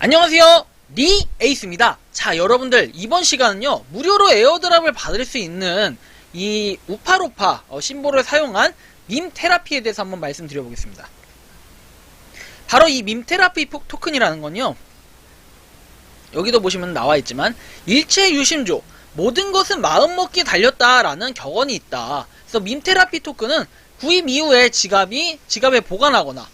안녕하세요, 리 에이스입니다. 자, 여러분들 이번 시간은요 무료로 에어드랍을 받을 수 있는 이 우파루파 심볼을 사용한 밈 테라피에 대해서 한번 말씀드려보겠습니다. 바로 이 밈 테라피 토큰이라는 건요, 여기도 보시면 나와있지만 일체 유심조, 모든 것은 마음먹기에 달렸다라는 격언이 있다. 그래서 밈 테라피 토큰은 구입 이후에 지갑에 보관하거나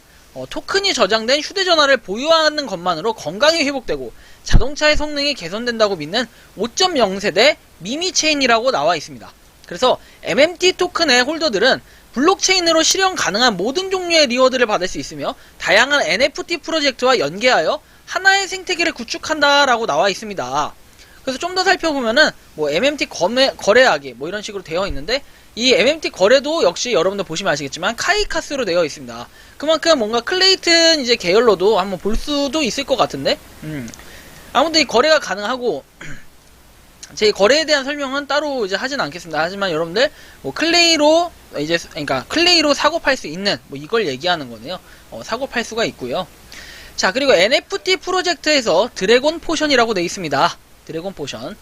토큰이 저장된 휴대전화를 보유하는 것만으로 건강이 회복되고 자동차의 성능이 개선된다고 믿는 5.0세대 미미체인이라고 나와 있습니다. 그래서 MMT 토큰의 홀더들은 블록체인으로 실현 가능한 모든 종류의 리워드를 받을 수 있으며 다양한 NFT 프로젝트와 연계하여 하나의 생태계를 구축한다라고 나와 있습니다. 그래서 좀 더 살펴보면은 MMT 거래하기 이런 식으로 되어 있는데, 이 MMT 거래도 역시 여러분들 보시면 아시겠지만 카이카스로 되어 있습니다. 그만큼 뭔가 클레이튼 이제 계열로도 한번 볼 수도 있을 것 같은데, 아무튼 이 거래가 가능하고 제 거래에 대한 설명은 따로 이제 하진 않겠습니다. 하지만 여러분들 클레이로 클레이로 사고 팔 수 있는 이걸 얘기하는 거네요. 사고 팔 수가 있고요. 자, 그리고 NFT 프로젝트에서 드래곤 포션이라고 되어 있습니다. 드래곤 포션.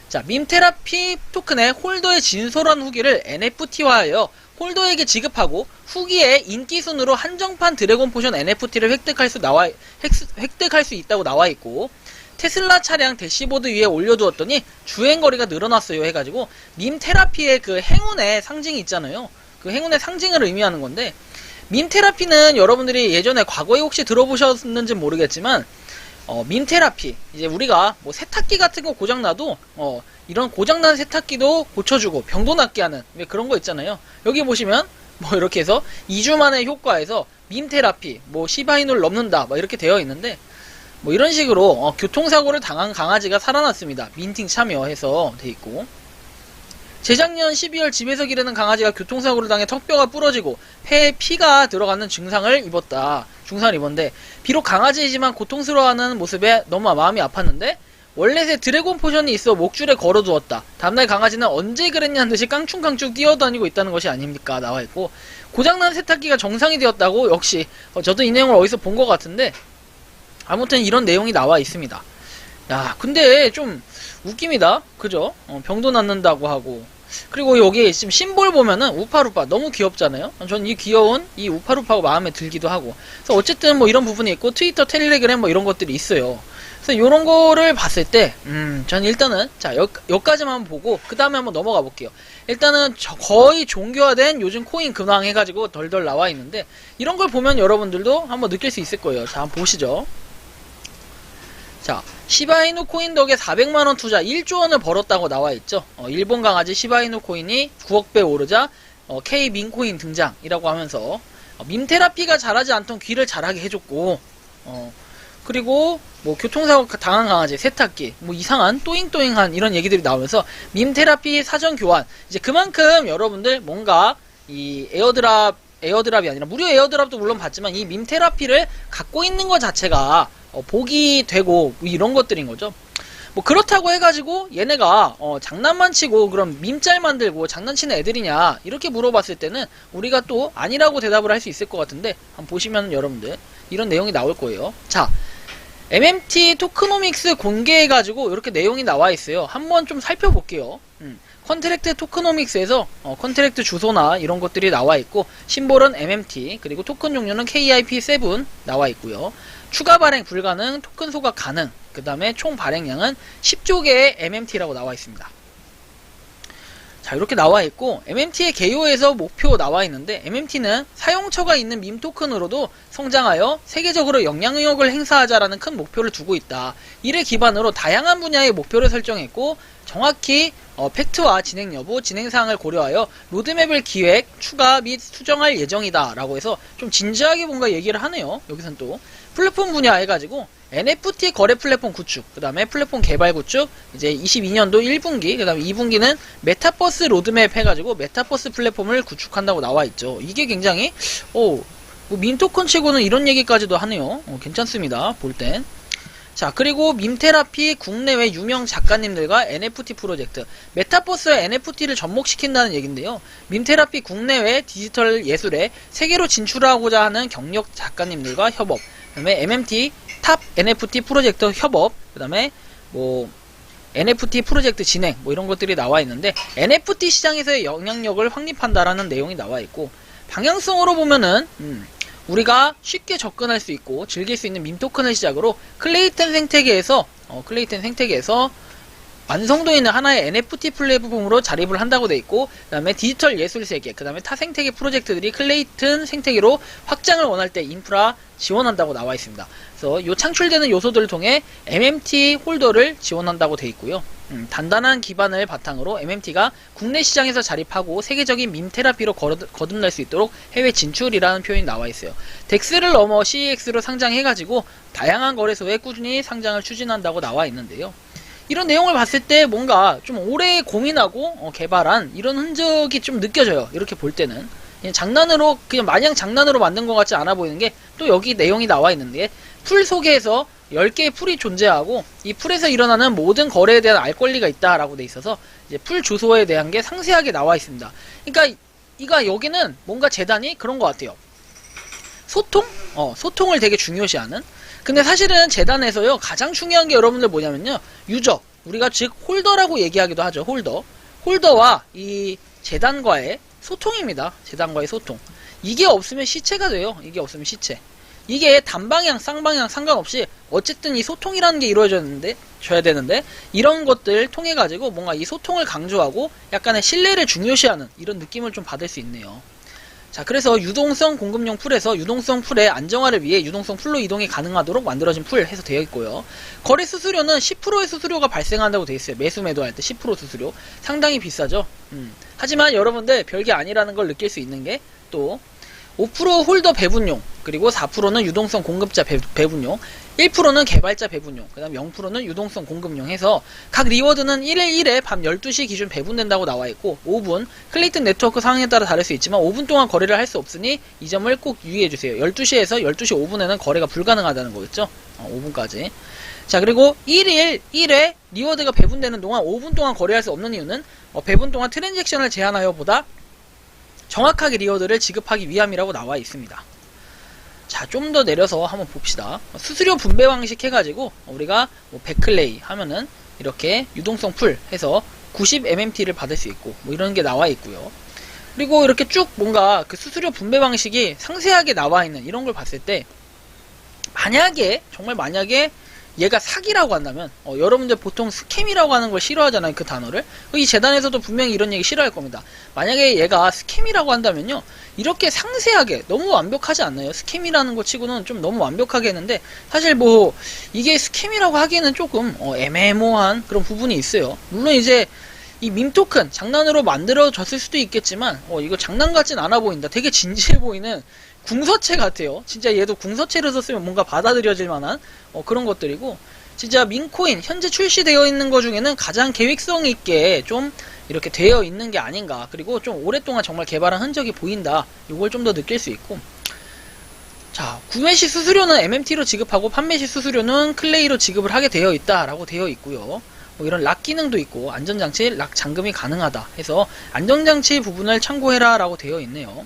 자, 밈 테라피 토큰의 홀더의 진솔한 후기를 NFT화하여 홀더에게 지급하고 후기에 인기 순으로 한정판 드래곤 포션 NFT를 획득할 수 있다고 나와 있고, 테슬라 차량 대시보드 위에 올려두었더니 주행거리가 늘어났어요 해가지고 밈 테라피의 그 행운의 상징이 있잖아요. 그 행운의 상징을 의미하는 건데, 밈 테라피는 여러분들이 예전에 과거에 혹시 들어보셨는지 모르겠지만 밈 테라피, 이제 우리가 세탁기 같은 거 고장나도 이런 고장난 세탁기도 고쳐주고 병도 낫게 하는 그런 거 있잖아요. 여기 보시면 이렇게 해서 2주 만에 효과에서 밈 테라피 시바이누를 넘는다 이렇게 되어 있는데, 이런 식으로 교통사고를 당한 강아지가 살아났습니다. 민팅 참여해서 돼 있고, 재작년 12월 집에서 기르는 강아지가 교통사고를 당해 턱뼈가 부러지고 폐에 피가 들어가는 증상을 입었는데, 비록 강아지이지만 고통스러워하는 모습에 너무 마음이 아팠는데 월렛에 드래곤 포션이 있어 목줄에 걸어두었다. 다음날 강아지는 언제 그랬냐는 듯이 깡충깡충 뛰어다니고 있다는 것이 아닙니까 나와있고, 고장난 세탁기가 정상이 되었다고, 역시 저도 이 내용을 어디서 본 것 같은데 아무튼 이런 내용이 나와 있습니다. 야, 근데 좀 웃깁니다. 그죠? 병도 낫는다고 하고. 그리고 여기 지금 심볼 보면은 우파루파 너무 귀엽잖아요. 전 이 귀여운 이 우파루파가 마음에 들기도 하고. 그래서 어쨌든 이런 부분이 있고, 트위터, 텔레그램 이런 것들이 있어요. 그래서 요런 거를 봤을 때 전 일단은 자, 여기까지만 한번 보고 그 다음에 한번 넘어가 볼게요. 일단은 거의 종교화된 요즘 코인 근황 해가지고 덜덜 나와 있는데, 이런 걸 보면 여러분들도 한번 느낄 수 있을 거예요. 자, 한번 보시죠. 자, 시바이누 코인 덕에 400만원 투자 1조원을 벌었다고 나와있죠. 일본 강아지 시바이누 코인이 9억배 오르자 K민코인 등장이라고 하면서 밈 테라피가 자라지 않던 귀를 자라게 해줬고, 그리고 교통사고 당한 강아지, 세탁기, 이상한 또잉또잉한 이런 얘기들이 나오면서 밈 테라피 사전 교환, 이제 그만큼 여러분들 뭔가 이 에어드랍이 아니라 무료 에어드랍도 물론 받지만 이 밈 테라피를 갖고 있는 것 자체가 복이 되고 이런 것들인 거죠. 그렇다고 해가지고 얘네가 장난만 치고 그럼 밈짤 만들고 장난치는 애들이냐 이렇게 물어봤을 때는 우리가 또 아니라고 대답을 할 수 있을 것 같은데, 한번 보시면 여러분들 이런 내용이 나올 거예요. 자, MMT 토크노믹스 공개해가지고 이렇게 내용이 나와 있어요. 한번 좀 살펴볼게요. 컨트랙트 토크노믹스에서 컨트랙트 주소나 이런 것들이 나와 있고, 심볼은 MMT, 그리고 토큰 종류는 KIP7 나와 있고요. 추가 발행 불가능, 토큰 소각 가능, 그 다음에 총 발행량은 10조 개의 MMT라고 나와 있습니다. 자, 이렇게 나와 있고, MMT의 개요에서 목표 나와 있는데, MMT는 사용처가 있는 밈 토큰으로도 성장하여 세계적으로 영향력을 행사하자라는 큰 목표를 두고 있다. 이를 기반으로 다양한 분야의 목표를 설정했고, 정확히 팩트와 진행 여부, 진행사항을 고려하여 로드맵을 기획, 추가 및 수정할 예정이다 라고 해서 좀 진지하게 뭔가 얘기를 하네요. 여기선 또 플랫폼 분야 해가지고 NFT 거래 플랫폼 구축, 그 다음에 플랫폼 개발 구축, 이제 22년도 1분기, 그 다음에 2분기는 메타버스 로드맵 해가지고 메타버스 플랫폼을 구축한다고 나와있죠. 이게 굉장히 밈 토큰 치고는 이런 얘기까지도 하네요. 괜찮습니다. 볼 땐. 자, 그리고 밈 테라피 국내외 유명 작가님들과 NFT 프로젝트, 메타버스와 NFT를 접목시킨다는 얘긴데요. 밈 테라피 국내외 디지털 예술에 세계로 진출하고자 하는 경력 작가님들과 협업, 그다음에 MMT 탑 NFT 프로젝트 협업, 그다음에 뭐 NFT 프로젝트 진행, 뭐 이런 것들이 나와 있는데, NFT 시장에서의 영향력을 확립한다라는 내용이 나와 있고, 방향성으로 보면은 우리가 쉽게 접근할 수 있고 즐길 수 있는 밈 토큰을 시작으로 클레이튼 생태계에서 완성도 있는 하나의 NFT 플랫폼으로 자립을 한다고 돼 있고, 그 다음에 디지털 예술 세계, 그 다음에 타 생태계 프로젝트들이 클레이튼 생태계로 확장을 원할 때 인프라 지원한다고 나와 있습니다. 그래서 요 창출되는 요소들을 통해 MMT 홀더를 지원한다고 돼 있고요. 단단한 기반을 바탕으로 MMT가 국내 시장에서 자립하고 세계적인 밈 테라피로 거듭날 수 있도록 해외 진출이라는 표현이 나와 있어요. 덱스를 넘어 CEX로 상장해가지고 다양한 거래소에 꾸준히 상장을 추진한다고 나와 있는데요. 이런 내용을 봤을 때 뭔가 좀 오래 고민하고 개발한 이런 흔적이 좀 느껴져요. 이렇게 볼 때는 그냥 마냥 장난으로 만든 것 같지 않아 보이는 게, 또 여기 내용이 나와 있는데, 풀 속에서 10개의 풀이 존재하고 이 풀에서 일어나는 모든 거래에 대한 알 권리가 있다라고 돼 있어서 이제 풀 주소에 대한 게 상세하게 나와 있습니다. 그러니까 여기는 뭔가 재단이 그런 것 같아요. 소통을 되게 중요시하는. 근데 사실은 재단에서요, 가장 중요한 게 여러분들 뭐냐면요, 유저, 우리가 즉 홀더라고 얘기하기도 하죠. 홀더와 이 재단과의 소통입니다. 재단과의 소통. 이게 없으면 시체가 돼요. 이게 없으면 시체. 이게 단방향, 쌍방향 상관없이 어쨌든 이 소통이라는 게 이루어져야 되는데, 이런 것들 통해 가지고 뭔가 이 소통을 강조하고 약간의 신뢰를 중요시하는 이런 느낌을 좀 받을 수 있네요. 자, 그래서 유동성 공급용 풀에서 유동성 풀의 안정화를 위해 유동성 풀로 이동이 가능하도록 만들어진 풀 해서 되어 있고요. 거래 수수료는 10%의 수수료가 발생한다고 되어 있어요. 매수매도할 때 10% 수수료. 상당히 비싸죠. 하지만 여러분들 별게 아니라는 걸 느낄 수 있는 게, 또 5% 홀더 배분용, 그리고 4%는 유동성 공급자 배분용, 1%는 개발자 배분용, 그 다음 0%는 유동성 공급용 해서 각 리워드는 1일 1회 밤 12시 기준 배분된다고 나와 있고, 5분, 클레이튼 네트워크 상황에 따라 다를 수 있지만 5분 동안 거래를 할 수 없으니 이 점을 꼭 유의해주세요. 12시에서 12시 5분에는 거래가 불가능하다는 거겠죠? 5분까지. 자, 그리고 1일 1회 리워드가 배분되는 동안 5분 동안 거래할 수 없는 이유는 배분 동안 트랜잭션을 제한하여 보다 정확하게 리워드를 지급하기 위함이라고 나와 있습니다. 자, 좀 더 내려서 한번 봅시다. 수수료 분배 방식 해가지고 우리가 100클레이 하면은 이렇게 유동성 풀 해서 90mm를 받을 수 있고, 뭐 이런 게 나와 있고요. 그리고 이렇게 쭉 뭔가 그 수수료 분배 방식이 상세하게 나와 있는 이런 걸 봤을 때, 정말 만약에 얘가 사기라고 한다면, 여러분들 보통 스캠이라고 하는 걸 싫어하잖아요, 그 단어를. 이 재단에서도 분명히 이런 얘기 싫어할 겁니다. 만약에 얘가 스캠이라고 한다면요, 이렇게 상세하게, 너무 완벽하지 않나요? 스캠이라는 거 치고는 좀 너무 완벽하게 했는데, 사실 뭐 이게 스캠이라고 하기에는 조금 애매모호한 그런 부분이 있어요. 물론 이제 이 밈토큰 장난으로 만들어졌을 수도 있겠지만, 이거 장난 같진 않아 보인다. 되게 진지해 보이는 궁서체 같아요. 진짜 얘도 궁서체를 썼으면 뭔가 받아들여질 만한 그런 것들이고, 진짜 밈코인 현재 출시되어 있는 것 중에는 가장 계획성 있게 좀 이렇게 되어 있는 게 아닌가. 그리고 좀 오랫동안 정말 개발한 흔적이 보인다. 이걸 좀 더 느낄 수 있고, 자, 구매 시 수수료는 MMT로 지급하고 판매 시 수수료는 클레이로 지급을 하게 되어 있다라고 되어 있고요. 뭐 이런 락 기능도 있고, 안전장치 락 잠금이 가능하다 해서 안전장치 부분을 참고해라 라고 되어 있네요.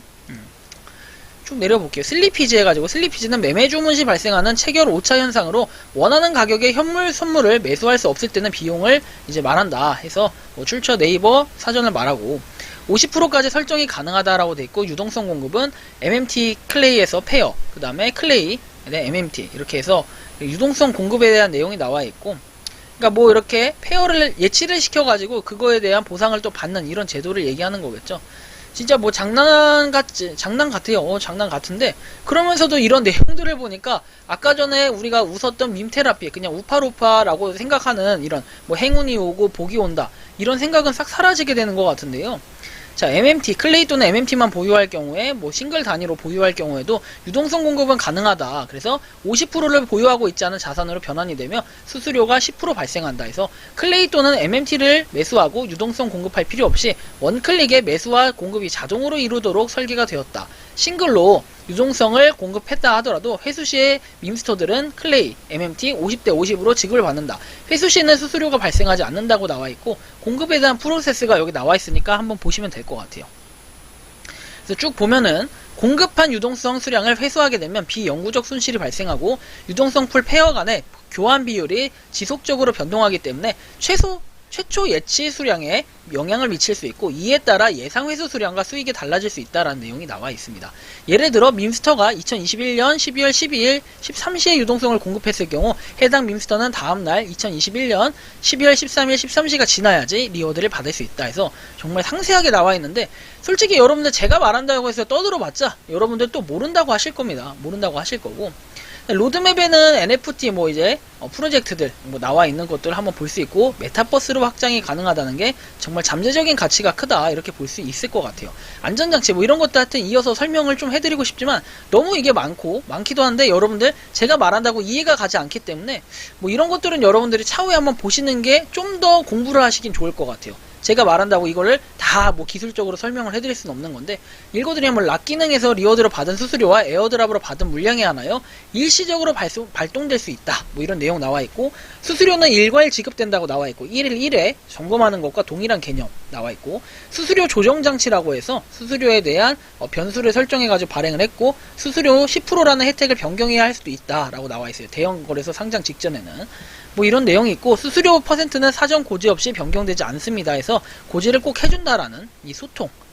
쭉 내려볼게요. 슬리피지 해가지고, 슬리피지는 매매 주문 시 발생하는 체결 오차 현상으로 원하는 가격의 현물 선물을 매수할 수 없을 때는 비용을 이제 말한다 해서 출처 네이버 사전을 말하고, 50%까지 설정이 가능하다라고 돼 있고, 유동성 공급은 MMT 클레이에서 페어, 그 다음에 클레이, MMT 이렇게 해서 유동성 공급에 대한 내용이 나와 있고, 그러니까 뭐 이렇게 페어를 예치를 시켜가지고 그거에 대한 보상을 또 받는 이런 제도를 얘기하는 거겠죠. 진짜 뭐 장난 같아요. 장난 같은데, 그러면서도 이런 내용들을 보니까 아까 전에 우리가 웃었던 밈 테라피, 그냥 우파루파라고 생각하는 이런 뭐 행운이 오고 복이 온다, 이런 생각은 싹 사라지게 되는 것 같은데요. 자, MMT, 클레이 또는 MMT만 보유할 경우에, 뭐 싱글 단위로 보유할 경우에도 유동성 공급은 가능하다. 그래서 50%를 보유하고 있지 않은 자산으로 변환이 되며 수수료가 10% 발생한다 해서 클레이 또는 MMT를 매수하고 유동성 공급할 필요 없이 원클릭에 매수와 공급이 자동으로 이루도록 설계가 되었다. 싱글로 유동성을 공급했다 하더라도 회수시의 밈스토들은 클레이, MMT 50대 50으로 지급을 받는다. 회수시에는 수수료가 발생하지 않는다고 나와 있고, 공급에 대한 프로세스가 여기 나와 있으니까 한번 보시면 될 것 같아요. 그래서 쭉 보면은 공급한 유동성 수량을 회수하게 되면 비영구적 손실이 발생하고 유동성 풀 페어 간의 교환 비율이 지속적으로 변동하기 때문에 최초 예치 수량에 영향을 미칠 수 있고, 이에 따라 예상 회수 수량과 수익이 달라질 수 있다라는 내용이 나와 있습니다. 예를 들어 밈스터가 2021년 12월 12일 13시에 유동성을 공급했을 경우 해당 밈스터는 다음날 2021년 12월 13일 13시가 지나야지 리워드를 받을 수 있다 해서 정말 상세하게 나와 있는데, 솔직히 여러분들 제가 말한다고 해서 떠들어봤자 여러분들 또 모른다고 하실 겁니다. 모른다고 하실 거고, 로드맵에는 NFT 프로젝트들 나와 있는 것들을 한번 볼 수 있고, 메타버스로 확장이 가능하다는 게 정말 잠재적인 가치가 크다, 이렇게 볼 수 있을 것 같아요. 안전장치 이런 것들 하여튼 이어서 설명을 좀 해드리고 싶지만 너무 이게 많기도 한데 여러분들 제가 말한다고 이해가 가지 않기 때문에 이런 것들은 여러분들이 차후에 한번 보시는 게 좀 더 공부를 하시긴 좋을 것 같아요. 제가 말한다고 이거를 다 기술적으로 설명을 해드릴 수는 없는 건데, 일거드리면 락 기능에서 리워드로 받은 수수료와 에어드랍으로 받은 물량에 하나요 일시적으로 발동될 수 있다, 이런 내용 나와 있고, 수수료는 일괄 지급된다고 나와 있고 1일 1회 점검하는 것과 동일한 개념 나와 있고, 수수료 조정 장치라고 해서 수수료에 대한 변수를 설정해 가지고 발행을 했고, 수수료 10%라는 혜택을 변경해야 할 수도 있다 라고 나와 있어요. 대형 거래소 상장 직전에는 이런 내용이 있고, 수수료 퍼센트는 사전 고지 없이 변경되지 않습니다 해서 고지를 꼭 해준다라는 이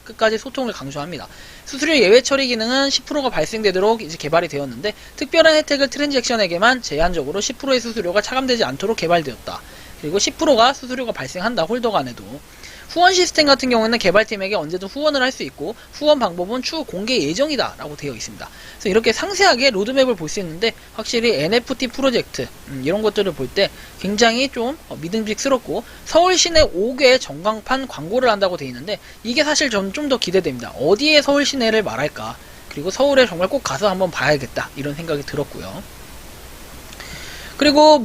끝까지 소통을 강조합니다. 수수료 예외 처리 기능은 10%가 발생되도록 이제 개발이 되었는데, 특별한 혜택을 트랜잭션에게만 제한적으로 10%의 수수료가 차감되지 않도록 개발되었다. 그리고 10%가 수수료가 발생한다, 홀더 간에도. 후원 시스템 같은 경우에는 개발팀에게 언제든 후원을 할 수 있고, 후원 방법은 추후 공개 예정이다 라고 되어 있습니다. 그래서 이렇게 상세하게 로드맵을 볼 수 있는데, 확실히 NFT 프로젝트 이런 것들을 볼 때 굉장히 좀 믿음직스럽고, 서울 시내 5개 전광판 광고를 한다고 되어 있는데, 이게 사실 저는 좀 더 기대됩니다. 어디에 서울 시내를 말할까, 그리고 서울에 정말 꼭 가서 한번 봐야겠다, 이런 생각이 들었고요. 그리고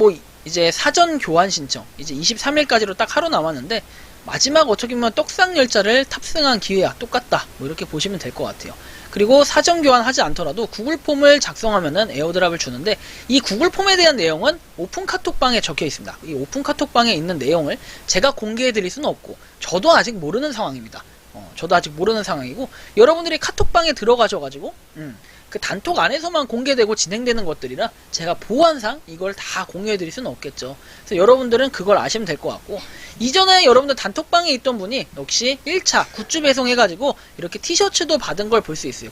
이제 사전 교환 신청 이제 23일까지로 딱 하루 남았는데, 마지막 어떻게 보면 떡상 열차를 탑승한 기회야, 똑같다, 이렇게 보시면 될 것 같아요. 그리고 사전 교환하지 않더라도 구글 폼을 작성하면은 에어드랍을 주는데, 이 구글 폼에 대한 내용은 오픈 카톡방에 적혀 있습니다. 이 오픈 카톡방에 있는 내용을 제가 공개해 드릴 수는 없고, 저도 아직 모르는 상황입니다. 저도 아직 모르는 상황이고, 여러분들이 카톡방에 들어가셔가지고 그 단톡 안에서만 공개되고 진행되는 것들이라 제가 보안상 이걸 다 공유해드릴 수는 없겠죠. 그래서 여러분들은 그걸 아시면 될 것 같고, 이전에 여러분들 단톡방에 있던 분이 역시 1차 굿즈 배송해가지고 이렇게 티셔츠도 받은 걸 볼 수 있어요.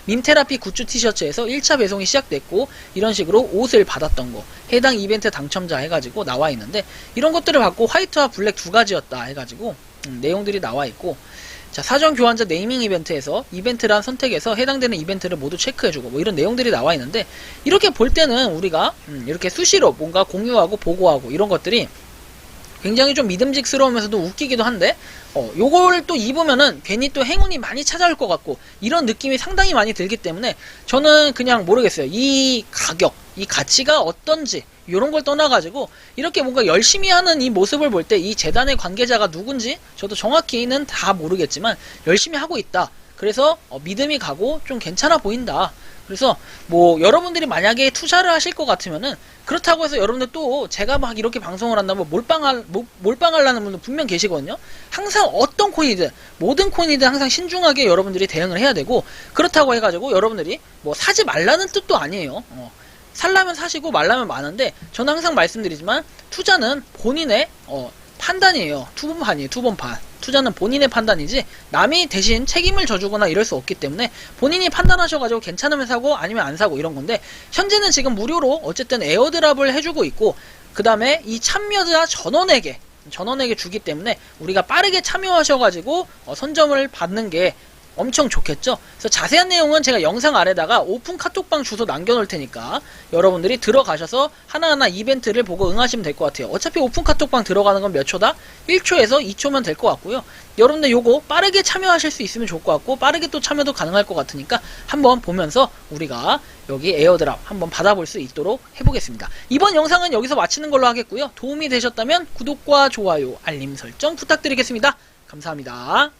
밈테라피 굿즈 티셔츠에서 1차 배송이 시작됐고, 이런 식으로 옷을 받았던 거, 해당 이벤트 당첨자 해가지고 나와 있는데, 이런 것들을 받고 화이트와 블랙 두 가지였다 해가지고 내용들이 나와 있고, 자, 사전 교환자 네이밍 이벤트에서 이벤트란 선택에서 해당되는 이벤트를 모두 체크해주고 이런 내용들이 나와 있는데, 이렇게 볼 때는 우리가 이렇게 수시로 뭔가 공유하고 보고하고 이런 것들이 굉장히 좀 믿음직스러우면서도 웃기기도 한데, 요걸 또 입으면은 괜히 또 행운이 많이 찾아올 것 같고, 이런 느낌이 상당히 많이 들기 때문에 저는 그냥 모르겠어요. 이 가격, 이 가치가 어떤지 이런 걸 떠나가지고, 이렇게 뭔가 열심히 하는 이 모습을 볼 때 이 재단의 관계자가 누군지 저도 정확히는 다 모르겠지만 열심히 하고 있다. 그래서 믿음이 가고 좀 괜찮아 보인다. 그래서 여러분들이 만약에 투자를 하실 것 같으면은, 그렇다고 해서 여러분들 또 제가 막 이렇게 방송을 한다면 몰빵하려는 분들 분명 계시거든요. 항상 어떤 코인이든 모든 코인이든 항상 신중하게 여러분들이 대응을 해야 되고, 그렇다고 해가지고 여러분들이 사지 말라는 뜻도 아니에요. 살라면 사시고 말라면 마는데, 저는 항상 말씀드리지만 투자는 본인의 판단이에요. 투본판이에요. 투본판. 투자는 본인의 판단이지 남이 대신 책임을 져주거나 이럴 수 없기 때문에 본인이 판단하셔가지고 괜찮으면 사고 아니면 안 사고 이런 건데, 현재는 지금 무료로 어쨌든 에어드랍을 해주고 있고, 그 다음에 이 참여자 전원에게 주기 때문에 우리가 빠르게 참여하셔가지고 선점을 받는 게 엄청 좋겠죠. 그래서 자세한 내용은 제가 영상 아래다가 오픈 카톡방 주소 남겨놓을 테니까 여러분들이 들어가셔서 하나하나 이벤트를 보고 응하시면 될 것 같아요. 어차피 오픈 카톡방 들어가는 건 몇 초다? 1초에서 2초면 될 것 같고요. 여러분들 요거 빠르게 참여하실 수 있으면 좋을 것 같고, 빠르게 또 참여도 가능할 것 같으니까 한번 보면서 우리가 여기 에어드랍 한번 받아볼 수 있도록 해보겠습니다. 이번 영상은 여기서 마치는 걸로 하겠고요. 도움이 되셨다면 구독과 좋아요, 알림 설정 부탁드리겠습니다. 감사합니다.